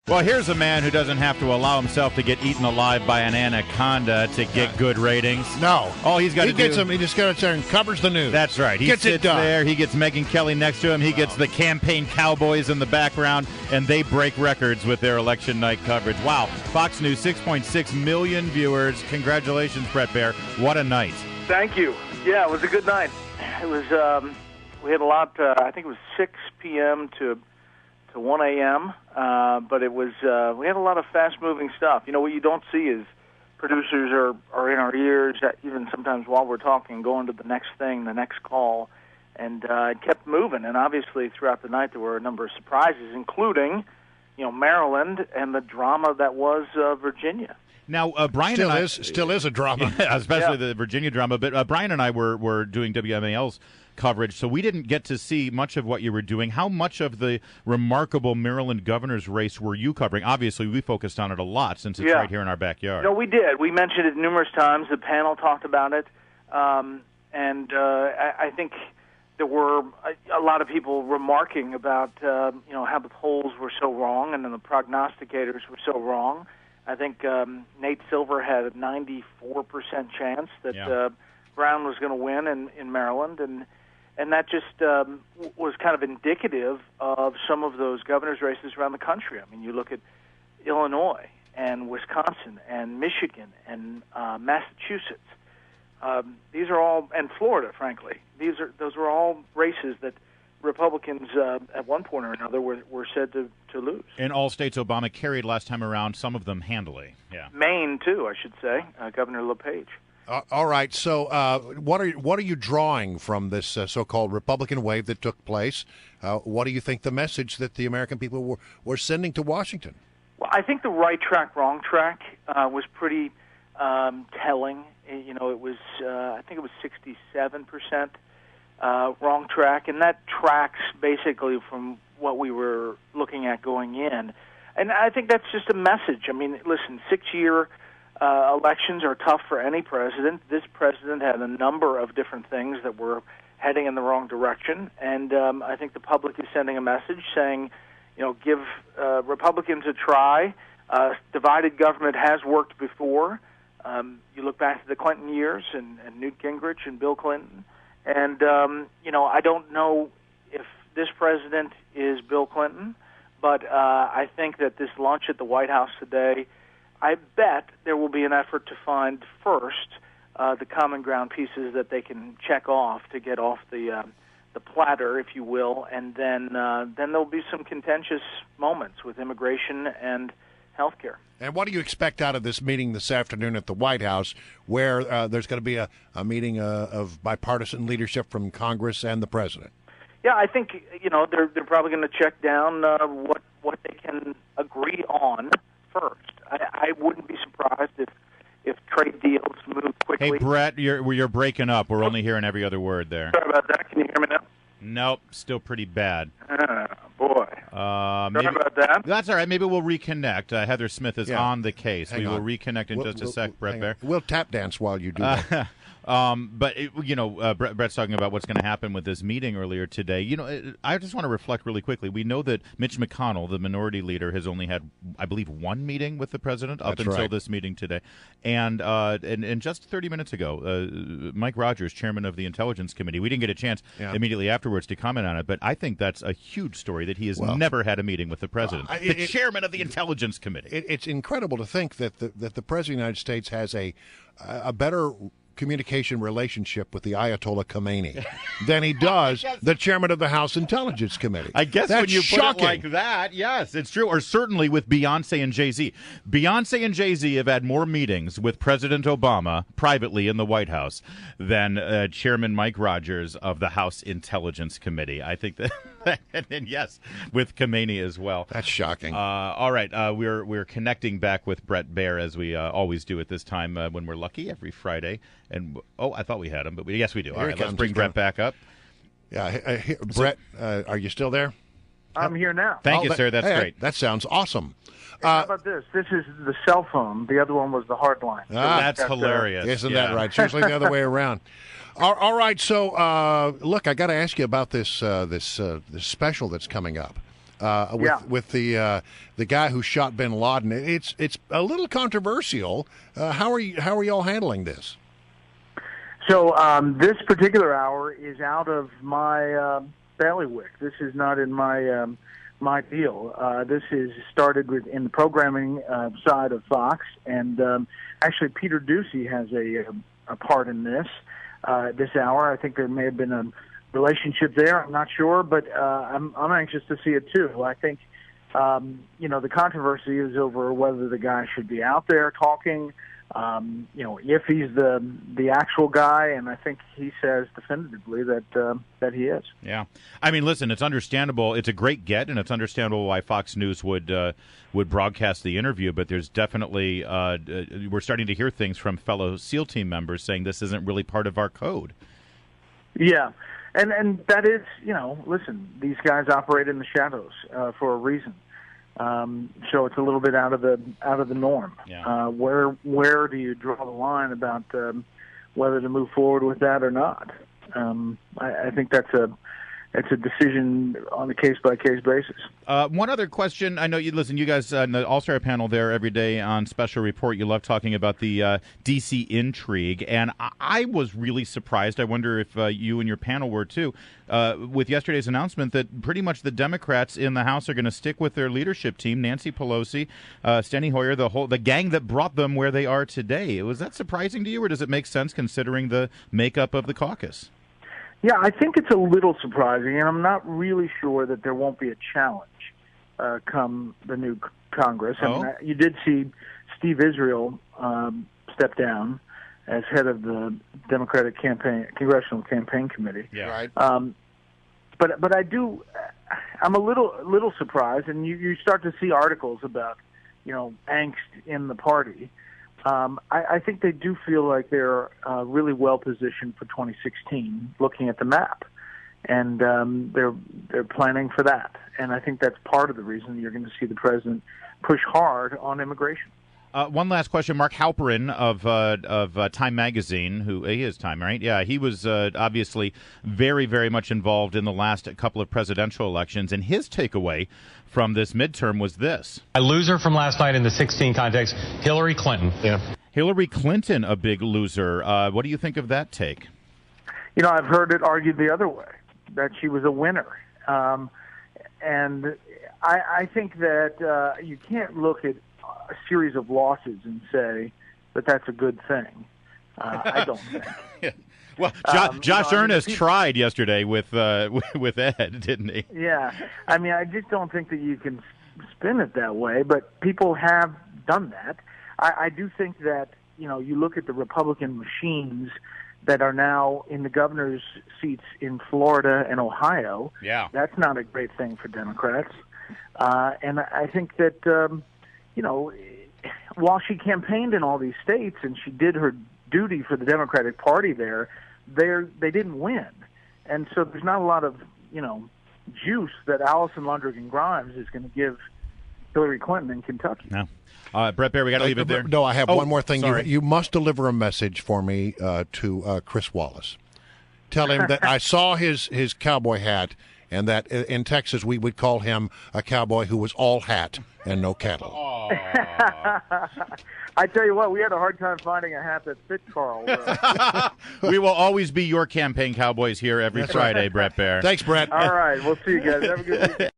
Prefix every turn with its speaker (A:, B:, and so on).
A: Well, here's a man who doesn't have to allow himself to get eaten alive by an anaconda to get good ratings.
B: No.
A: All he's got to do...
B: He just got there and covers the news.
A: That's right. He
B: gets
A: sits
B: it done.
A: there. He gets Megyn Kelly next to him. He gets the campaign cowboys in the background, and they break records with their election night coverage. Wow. Fox News, 6.6 million viewers. Congratulations, Bret Baier. What a night.
C: Thank you. Yeah, it was a good night. It was, we had a lot, I think it was 6 p.m. to 1 a.m., but it was, we had a lot of fast-moving stuff. You know, what you don't see is producers are in our ears, even sometimes while we're talking, going to the next thing, the next call, and it kept moving. And obviously, throughout the night, there were a number of surprises, including, Maryland and the drama that was Virginia.
A: Now, Brian
B: still is a drama,
A: especially the Virginia drama. But Brian and I were doing WMAL's coverage, so we didn't get to see much of what you were doing. How much of the remarkable Maryland governor's race were you covering? Obviously, we focused on it a lot since it's right here in our backyard.
C: No, we did. We mentioned it numerous times. The panel talked about it, and I think there were a lot of people remarking about how the polls were so wrong and then the prognosticators were so wrong. I think Nate Silver had a 94% chance that Brown was going to win in Maryland, and that just was kind of indicative of some of those governor's races around the country. I mean, you look at Illinois and Wisconsin and Michigan and Massachusetts. These are all, and Florida, frankly. Those were all races that Republicans at one point or another were said to lose.
A: In all states Obama carried last time around, some of them handily. Yeah.
C: Maine, too, I should say, Governor LePage.
B: All right. So, what are you drawing from this so-called Republican wave that took place? What do you think the message that the American people were sending to Washington?
C: Well, I think the right track, wrong track was pretty telling. It was I think it was 67% wrong track, and that tracks basically from what we were looking at going in. And I think that's just a message. I mean, listen, 6-year elections are tough for any president. This president had a number of different things that were heading in the wrong direction, and I think the public is sending a message saying, give Republicans a try. Divided government has worked before. You look back to the Clinton years and Newt Gingrich and Bill Clinton, and I don't know if this president is Bill Clinton, but I think that this lunch at the White House today, I bet there will be an effort to find first the common ground pieces that they can check off to get off the platter, if you will, and then there'll be some contentious moments with immigration and health care.
B: And what do you expect out of this meeting this afternoon at the White House, where there's going to be a meeting of bipartisan leadership from Congress and the president?
C: Yeah, I think they're probably going to check down what they can agree on first. I wouldn't be surprised if trade deals move quickly.
A: Hey, Bret, you're breaking up. We're only hearing every other word there.
C: Sorry about that. Can you hear me now?
A: Nope, still pretty bad.
C: Boy. Sorry about that.
A: That's all right. Maybe we'll reconnect. Heather Smith is on the case. We will reconnect in just a sec, Bret Baier.
B: We'll tap dance while you do that.
A: Bret's talking about what's going to happen with this meeting earlier today. I just want to reflect really quickly. We know that Mitch McConnell, the minority leader, has only had, I believe, one meeting with the president up until this meeting today. And just 30 minutes ago, Mike Rogers, chairman of the Intelligence Committee, we didn't get a chance immediately afterwards to comment on it, but I think that's a huge story that he has never had a meeting with the president, the chairman of the Intelligence Committee.
B: It's incredible to think that the president of the United States has a better communication relationship with the Ayatollah Khomeini than he does the chairman of the House Intelligence Committee.
A: I guess
B: that's
A: when you
B: shocking.
A: Put it like that, yes, it's true. Or certainly with Beyonce and Jay-Z. Beyonce and Jay-Z have had more meetings with President Obama privately in the White House than Chairman Mike Rogers of the House Intelligence Committee. I think that, and yes, with Khomeini as well.
B: That's shocking.
A: All right, we're connecting back with Bret Baier as we always do at this time when we're lucky every Friday. And I thought we had him, but yes, we do. All right, let's bring Bret back up.
B: Yeah, Bret, are you still there?
C: I'm here now.
A: Thank you, sir. That's great.
B: That sounds awesome.
C: How about this? This is the cell phone. The other one was the hard line. So
A: that's hilarious.
B: Isn't that right? It's usually the other way around. All right. So, look, I got to ask you about this special that's coming up. with the guy who shot bin Laden. It's a little controversial. How are y'all handling this?
C: So this particular hour is out of my bailiwick. This is not in my my deal. This is started in the programming side of Fox, and actually Peter Ducey has a part in this hour. I think there may have been a relationship there. I'm not sure, but I'm anxious to see it too. I think the controversy is over whether the guy should be out there talking. If he's the actual guy, and I think he says definitively that he is.
A: Yeah, I mean, listen, it's understandable. It's a great get, and it's understandable why Fox News would broadcast the interview. But there's definitely we're starting to hear things from fellow SEAL team members saying this isn't really part of our code.
C: Yeah, and that is, listen, these guys operate in the shadows for a reason. So it's a little bit out of the norm.
A: Yeah.
C: Where do you draw the line about whether to move forward with that or not? I think that's a decision on a case-by-case basis.
A: One other question. I know you guys in the All-Star panel there every day on Special Report, you love talking about the D.C. intrigue, and I was really surprised. I wonder if you and your panel were too, with yesterday's announcement that pretty much the Democrats in the House are going to stick with their leadership team, Nancy Pelosi, Steny Hoyer, the gang that brought them where they are today. Was that surprising to you, or does it make sense considering the makeup of the caucus?
C: Yeah, I think it's a little surprising, and I'm not really sure that there won't be a challenge come the new Congress.
A: Oh.
C: I mean, you did see Steve Israel step down as head of the Democratic Congressional Campaign Committee.
A: Yeah,
B: right.
C: But I'm a little surprised, and you start to see articles about angst in the party. I think they do feel like they're really well positioned for 2016, looking at the map, and they're planning for that. And I think that's part of the reason you're going to see the president push hard on immigration.
A: One last question, Mark Halperin of Time Magazine, who he is Time, right? Yeah, he was obviously very, very much involved in the last couple of presidential elections, and his takeaway from this midterm was this.
D: A loser from last night in the 16 context, Hillary Clinton.
A: Yeah, Hillary Clinton, a big loser. What do you think of that take?
C: I've heard it argued the other way, that she was a winner, and I think that you can't look at a series of losses and say that that's a good thing. I don't think.
A: Yeah. Well, Josh Earnest tried yesterday with Ed, didn't he?
C: Yeah. I mean, I just don't think that you can spin it that way, but people have done that. I do think that, you look at the Republican machines that are now in the governor's seats in Florida and Ohio.
A: Yeah.
C: That's not a great thing for Democrats. And I think that, while she campaigned in all these states and she did her duty for the Democratic Party there, they didn't win. And so there's not a lot of, juice that Allison Lundgren Grimes is going to give Hillary Clinton in Kentucky.
A: No. Bret Baier, we got to leave it there.
B: No, I have one more thing.
A: Sorry.
B: You must deliver a message for me to Chris Wallace. Tell him that I saw his cowboy hat, and that in Texas we would call him a cowboy who was all hat and no cattle.
C: I tell you what, we had a hard time finding a hat that fit Carl.
A: We will always be your campaign cowboys here every Friday, Bret Baier.
B: Thanks, Bret.
C: All right, we'll see you guys. Have a good weekend.